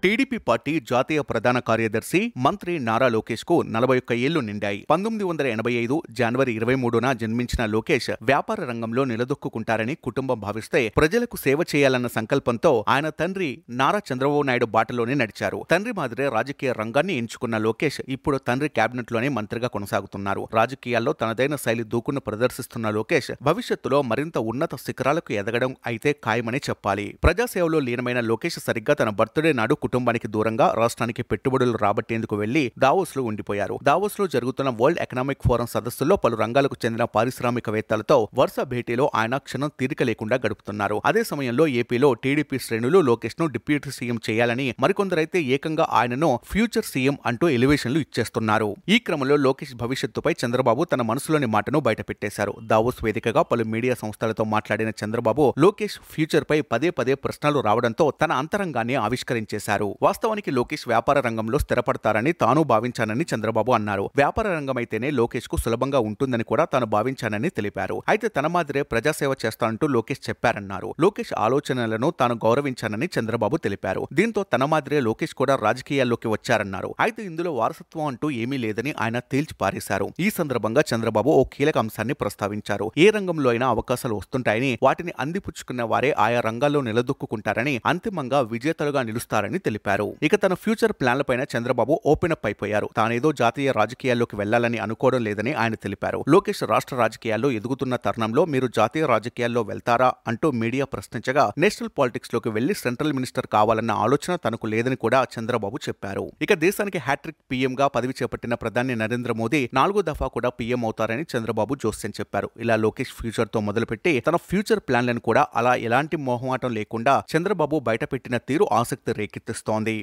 TDP party జాతీయ ప్రధాన కార్యదర్శి మంత్రి నారా లోకేష్ కు 41 ఏళ్లు నిండాయి. 1985 జనవరి 23న జన్మించిన లోకేష్ వ్యాపార రంగంలో నిలదొక్కుంటారని కుటుంబం భావిస్తే ప్రజలకు సేవ చేయాలన్న సంకల్పంతో ఆయన తండ్రి నారా చంద్రబాబు నాయుడు బాటలోనే నడిచారు. తండ్రి మాదిరే రాజకీయ రంగాన్ని ఎంచుకున్న లోకేష్ ఇప్పుడు తండ్రి కేబినెట్ లోనే మంత్రిగా కొనసాగుతున్నారు. రాజకీయాల్లో తనదైన శైలి దూకును ప్రదర్శిస్తున్న లోకేష్ భవిష్యత్తులో మరింత ఉన్నత శిఖరాలకు ఎదగడం అయితే ఖాయమని చెప్పాలి. ప్రజాసేవలో లీనమైన లోకేష్ సరిగ్గా తన బర్త్డే నాడు కుటుంబానికి దూరంగా రాష్ట్రానికి పెట్టుబడులు రాబట్టేందుకు వెళ్లి దావోస్ లో ఉండిపోయారు. దావోస్ లో జరుగుతున్న వరల్డ్ ఎకనామిక్ ఫోరం సదస్సులో పలు రంగాలకు చెందిన పారిశ్రామికవేత్తలతో వరుస భేటీలో ఆయన క్షణం తీరిక లేకుండా గడుపుతున్నారు. అదే సమయంలో ఏపీలో టీడీపీ శ్రేణులు లోకేష్ ను డిప్యూటీ సీఎం చేయాలని, మరికొందరైతే ఏకంగా ఆయనను ఫ్యూచర్ సీఎం అంటూ ఎలివేషన్లు ఇచ్చేస్తున్నారు. ఈ క్రమంలో లోకేష్ భవిష్యత్తుపై చంద్రబాబు తన మనసులోని మాటను బయటపెట్టేశారు. దావోస్ వేదికగా పలు మీడియా సంస్థలతో మాట్లాడిన చంద్రబాబు లోకేష్ ఫ్యూచర్ పై పదే ప్రశ్నలు రావడంతో తన అంతరంగాన్ని ఆవిష్కరించేశారు. వాస్తవానికి లోకేష్ వ్యాపార రంగంలో స్థిరపడతారని తాను భావించానని చంద్రబాబు అన్నారు. వ్యాపార రంగమైతేనే లోకేష్ కు సులభంగా ఉంటుందని కూడా తాను భావించానని తెలిపారు. అయితే తన మాదిరే ప్రజాసేవ చేస్తానంటూ లోకేష్ చెప్పారన్నారు. లోకేష్ ఆలోచనలను తాను గౌరవించానని చంద్రబాబు తెలిపారు. దీంతో తన మాదిరే లోకేష్ కూడా రాజకీయాల్లోకి వచ్చారన్నారు. అయితే ఇందులో వారసత్వం అంటూ ఏమీ లేదని ఆయన తేల్చి పారేశారు. ఈ సందర్భంగా చంద్రబాబు ఓ కీలక అంశాన్ని ప్రస్తావించారు. ఏ రంగంలో అయినా అవకాశాలు వస్తుంటాయని, వాటిని అందిపుచ్చుకున్న వారే ఆయా రంగాల్లో నిలదొక్కుంటారని, అంతిమంగా విజేతలుగా నిలుస్తారని తెలిపారు. ఇక తన ఫ్యూచర్ ప్లాన్లపైన చంద్రబాబు ఓపెన్ అప్ అయిపోయారు. తానేదో జాతీయ రాజకీయాల్లోకి వెళ్లాలని అనుకోవడం లేదని ఆయన తెలిపారు. లోకేష్ రాష్ట్ర రాజకీయాల్లో ఎదుగుతున్న తరుణంలో మీరు జాతీయ రాజకీయాల్లో వెళ్తారా అంటూ మీడియా ప్రశ్నించగా, నేషనల్ పాలిటిక్స్ లోకి వెళ్లి సెంట్రల్ మినిస్టర్ కావాలన్న ఆలోచన తనకు లేదని కూడా చంద్రబాబు చెప్పారు. ఇక దేశానికి హ్యాట్రిక్ పీఎంగా పదవి చేపట్టిన ప్రధాని నరేంద్ర మోదీ 4వ దఫా కూడా పీఎం అవుతారని చంద్రబాబు జోస్యం చెప్పారు. ఇలా లోకేష్ ఫ్యూచర్ తో మొదలుపెట్టి తన ఫ్యూచర్ ప్లాన్లను కూడా అలా ఎలాంటి మొహమాటం లేకుండా చంద్రబాబు బయటపెట్టిన తీరు ఆసక్తి రేకెత్తిస్తోంది.